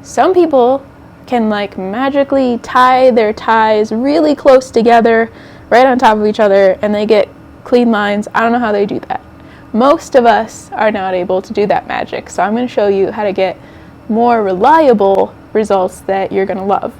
Some people can like magically tie their ties really close together, right on top of each other, and they get clean lines. I don't know how they do that. Most of us are not able to do that magic, so I'm going to show you how to get more reliable results that you're going to love.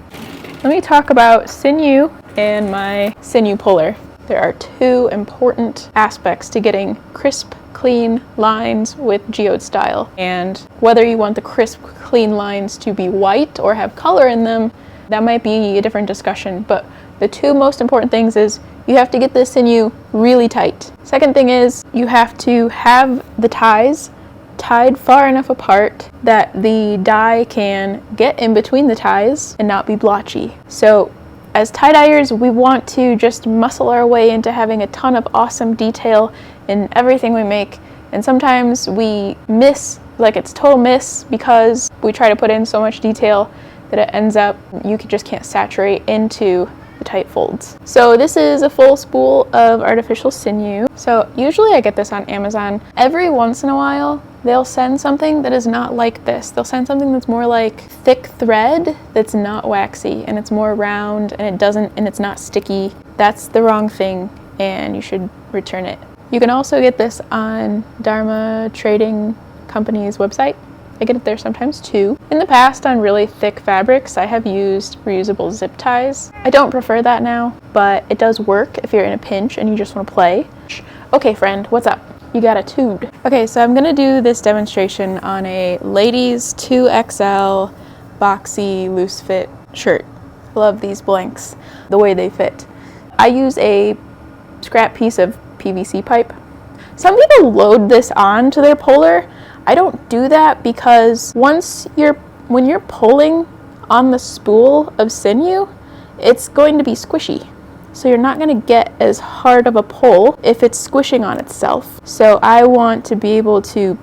Let me talk about sinew and my sinew puller. There are two important aspects to getting crisp, clean lines with geode style. And whether you want the crisp, clean lines to be white or have color in them, that might be a different discussion. But the two most important things is you have to get the sinew really tight. Second thing is you have to have the ties tied far enough apart that the dye can get in between the ties and not be blotchy. So as tie-dyers, we want to just muscle our way into having a ton of awesome detail in everything we make. And sometimes we miss, like it's total miss, because we try to put in so much detail that it ends up, you just can't saturate into the tight folds. So this is a full spool of artificial sinew. So usually I get this on Amazon. Every once in a while, they'll send something that is not like this. They'll send something that's more like thick thread that's not waxy and it's more round and it's not sticky. That's the wrong thing and you should return it. You can also get this on Dharma Trading Company's website. I get it there sometimes too. In the past, on really thick fabrics, I have used reusable zip ties. I don't prefer that now, but it does work if you're in a pinch and you just want to play. Okay, friend, what's up? You got a tude. Okay, so I'm gonna do this demonstration on a ladies 2XL boxy loose fit shirt. Love these blanks, the way they fit. I use a scrap piece of PVC pipe. Some people load this on to their puller. I don't do that because when you're pulling on the spool of sinew, it's going to be squishy. So you're not going to get as hard of a pull if it's squishing on itself. So I want to be able to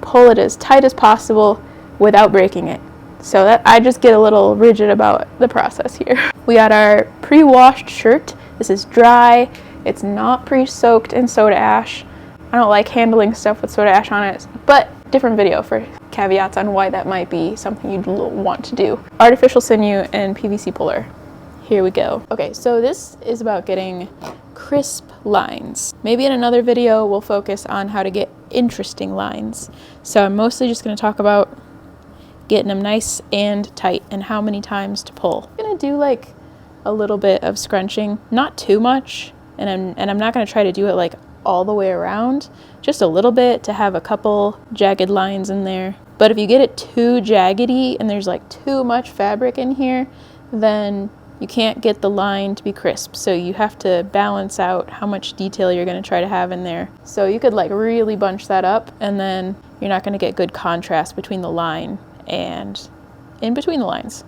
pull it as tight as possible without breaking it. So that I just get a little rigid about the process here. We got our pre-washed shirt. This is dry. It's not pre-soaked in soda ash. I don't like handling stuff with soda ash on it, but different video for caveats on why that might be something you'd want to do. Artificial sinew and PVC puller. Here we go. Okay, so this is about getting crisp lines. Maybe in another video we'll focus on how to get interesting lines. So I'm mostly just going to talk about getting them nice and tight and how many times to pull. I'm going to do like a little bit of scrunching, not too much, and I'm not going to try to do it like all the way around, just a little bit to have a couple jagged lines in there. But if you get it too jaggedy and there's like too much fabric in here, then you can't get the line to be crisp. So you have to balance out how much detail you're going to try to have in there. So you could like really bunch that up and then you're not going to get good contrast between the line and in between the lines.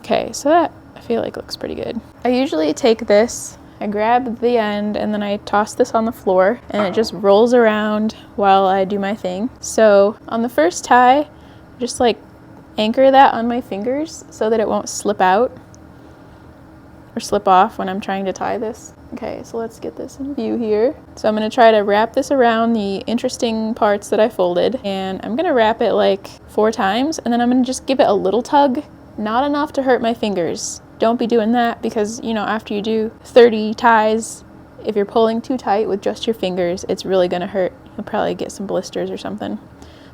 Okay, so that I feel like looks pretty good. I usually take this, I grab the end and then I toss this on the floor and it just rolls around while I do my thing. So on the first tie, just like anchor that on my fingers so that it won't slip out or slip off when I'm trying to tie this. Okay, so let's get this in view here. So I'm going to try to wrap this around the interesting parts that I folded, and I'm going to wrap it like 4 times and then I'm going to just give it a little tug, not enough to hurt my fingers. Don't be doing that because, you know, after you do 30 ties, if you're pulling too tight with just your fingers, it's really going to hurt. You'll probably get some blisters or something.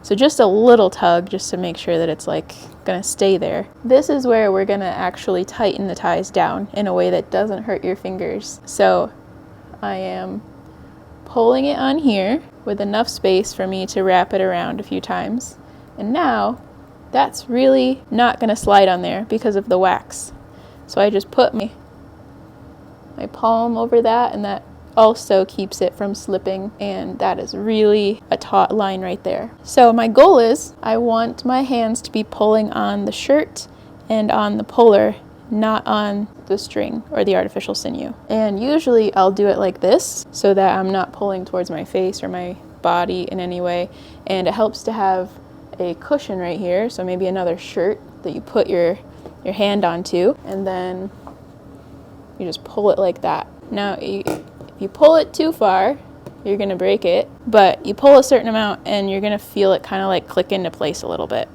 So just a little tug just to make sure that it's like going to stay there. This is where we're going to actually tighten the ties down in a way that doesn't hurt your fingers. So I am pulling it on here with enough space for me to wrap it around a few times. And now that's really not going to slide on there because of the wax. So I just put my palm over that, and that also keeps it from slipping, and that is really a taut line right there. So my goal is I want my hands to be pulling on the shirt and on the puller, not on the string or the artificial sinew. And usually I'll do it like this so that I'm not pulling towards my face or my body in any way, and it helps to have a cushion right here, so maybe another shirt that you put your hand onto, and then you just pull it like that. Now if you pull it too far, you're going to break it, but you pull a certain amount and you're going to feel it kind of like click into place a little bit.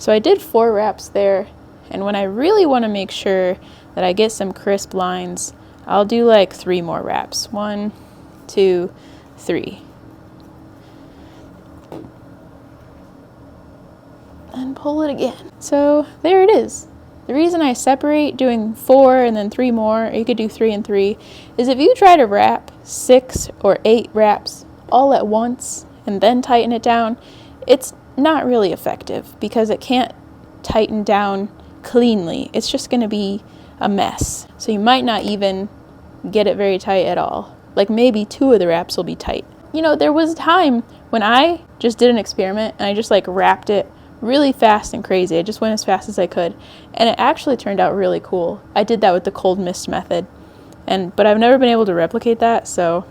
So I did 4 wraps there, and when I really want to make sure that I get some crisp lines, I'll do like 3 more wraps. 1, 2, 3. And pull it again. So there it is. The reason I separate doing 4 and then 3 more, or you could do 3 and 3, is if you try to wrap 6 or 8 wraps all at once and then tighten it down, it's not really effective because it can't tighten down cleanly. It's just going to be a mess. So you might not even get it very tight at all. Like maybe 2 of the wraps will be tight. You know, there was a time when I just did an experiment and I just like wrapped it really fast and crazy. I just went as fast as I could, and it actually turned out really cool. I did that with the cold mist method, but I've never been able to replicate that, so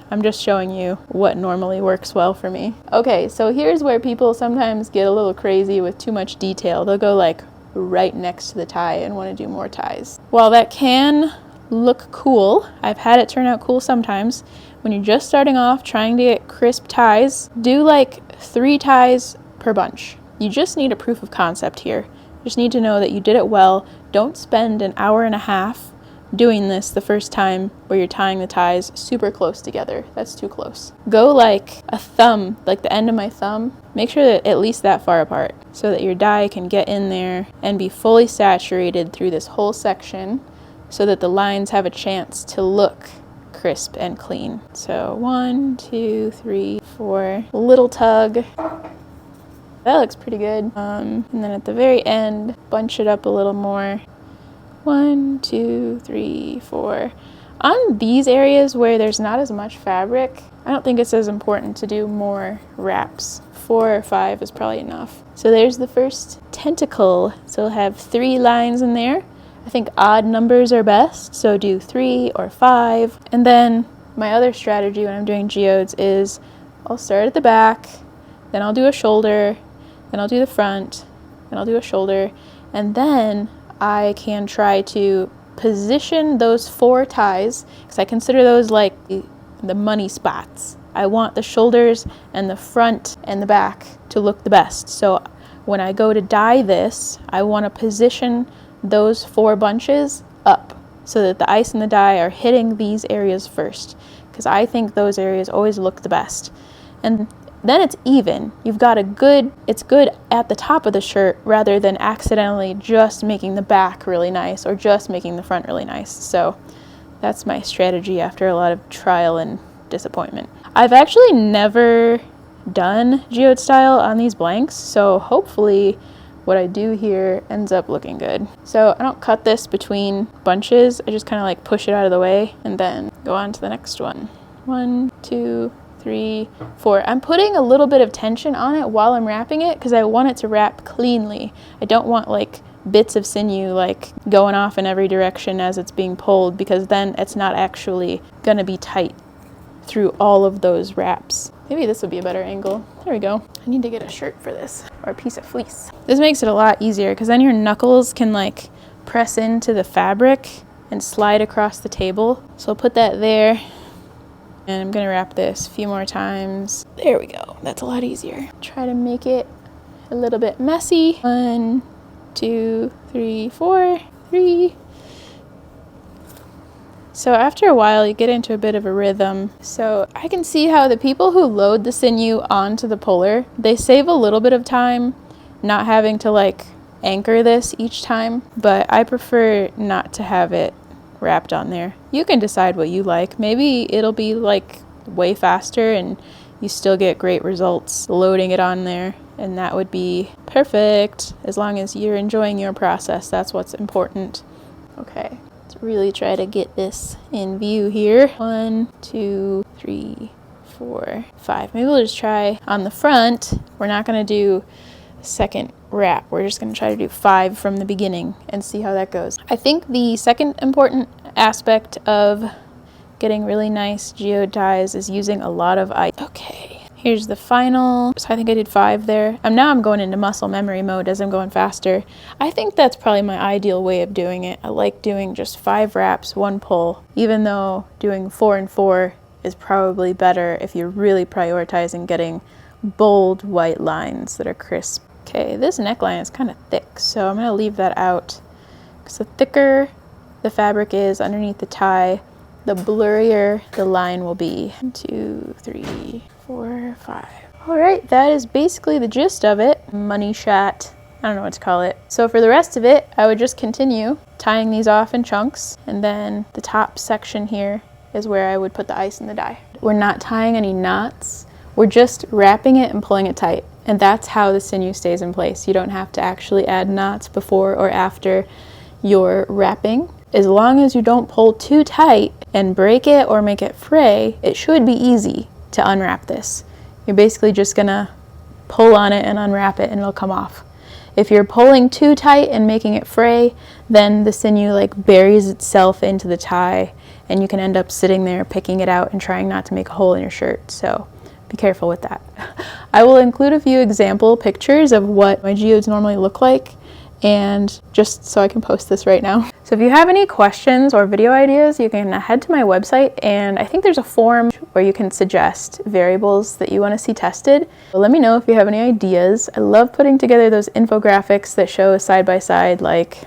I'm just showing you what normally works well for me. Okay, so here's where people sometimes get a little crazy with too much detail. They'll go like right next to the tie and want to do more ties. While that can look cool, I've had it turn out cool sometimes. When you're just starting off trying to get crisp ties, do like 3 ties per bunch. You just need a proof of concept here. You just need to know that you did it well. Don't spend an hour and a half doing this the first time where you're tying the ties super close together. That's too close. Go like a thumb, like the end of my thumb. Make sure that at least that far apart so that your dye can get in there and be fully saturated through this whole section so that the lines have a chance to look crisp and clean. So 1, 2, 3, 4. Little tug. That looks pretty good. And then at the very end, bunch it up a little more. 1, 2, 3, 4. On these areas where there's not as much fabric, I don't think it's as important to do more wraps. 4 or 5 is probably enough. So there's the first tentacle. So we'll have 3 lines in there. I think odd numbers are best, so do 3 or 5. And then my other strategy when I'm doing geodes is I'll start at the back, then I'll do a shoulder, then I'll do the front, then I'll do a shoulder, and then I can try to position those 4 ties, because I consider those like the money spots. I want the shoulders and the front and the back to look the best. So when I go to dye this, I want to position those 4 bunches up so that the ice and the dye are hitting these areas first, because I think those areas always look the best. And then it's even. You've got it's good at the top of the shirt rather than accidentally just making the back really nice or just making the front really nice. So that's my strategy after a lot of trial and disappointment. I've actually never done geode style on these blanks, so hopefully what I do here ends up looking good. So I don't cut this between bunches. I just kind of like push it out of the way and then go on to the next one. 1, 2, 3, 4. I'm putting a little bit of tension on it while I'm wrapping it because I want it to wrap cleanly. I don't want like bits of sinew like going off in every direction as it's being pulled, because then it's not actually gonna be tight through all of those wraps. Maybe this would be a better angle. There we go. I need to get a shirt for this, or a piece of fleece. This makes it a lot easier because then your knuckles can like press into the fabric and slide across the table. So I'll put that there. And I'm gonna wrap this a few more times. There we go, that's a lot easier. Try to make it a little bit messy. 1, 2, 3, 4, 3. So after a while, you get into a bit of a rhythm. So I can see how the people who load the sinew onto the puller, they save a little bit of time not having to like anchor this each time, but I prefer not to have it wrapped on there. You can decide what you like. Maybe it'll be like way faster and you still get great results loading it on there, and that would be perfect as long as you're enjoying your process. That's what's important. Okay, let's really try to get this in view here. 1, 2, 3, 4, 5. Maybe we'll just try on the front. We're not going to do a second wrap. We're just going to try to do 5 from the beginning and see how that goes. I think the second important aspect of getting really nice geode ties is using a lot of ice. Okay, here's the final. So I think I did 5 there. Now I'm going into muscle memory mode as I'm going faster. I think that's probably my ideal way of doing it. I like doing just 5 wraps, 1 pull, even though doing 4 and 4 is probably better if you're really prioritizing getting bold white lines that are crisp. Okay, this neckline is kind of thick, so I'm going to leave that out. Because the thicker the fabric is underneath the tie, the blurrier the line will be. 1, 2, 3, 4, 5. All right, that is basically the gist of it. Money shot, I don't know what to call it. So for the rest of it, I would just continue tying these off in chunks, and then the top section here is where I would put the ice and the dye. We're not tying any knots, we're just wrapping it and pulling it tight. And that's how the sinew stays in place. You don't have to actually add knots before or after you're wrapping. As long as you don't pull too tight and break it or make it fray, it should be easy to unwrap this. You're basically just gonna pull on it and unwrap it and it'll come off. If you're pulling too tight and making it fray, then the sinew like buries itself into the tie and you can end up sitting there picking it out and trying not to make a hole in your shirt. So be careful with that. I will include a few example pictures of what my geodes normally look like, and just so I can post this right now. So if you have any questions or video ideas, you can head to my website, and I think there's a form where you can suggest variables that you want to see tested. So let me know if you have any ideas. I love putting together those infographics that show side by side like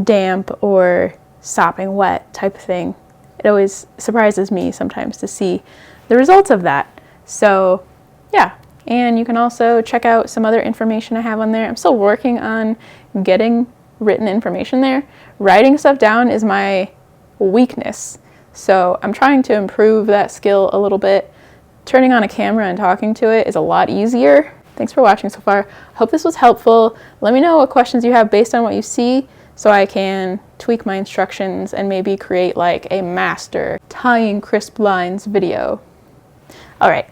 damp or sopping wet type of thing. It always surprises me sometimes to see the results of that. So yeah, and you can also check out some other information I have on there. I'm still working on getting written information there. Writing stuff down is my weakness, so I'm trying to improve that skill a little bit. Turning on a camera and talking to it is a lot easier. Thanks for watching so far. I hope this was helpful. Let me know what questions you have based on what you see so I can tweak my instructions and maybe create like a master tying crisp lines video. All right.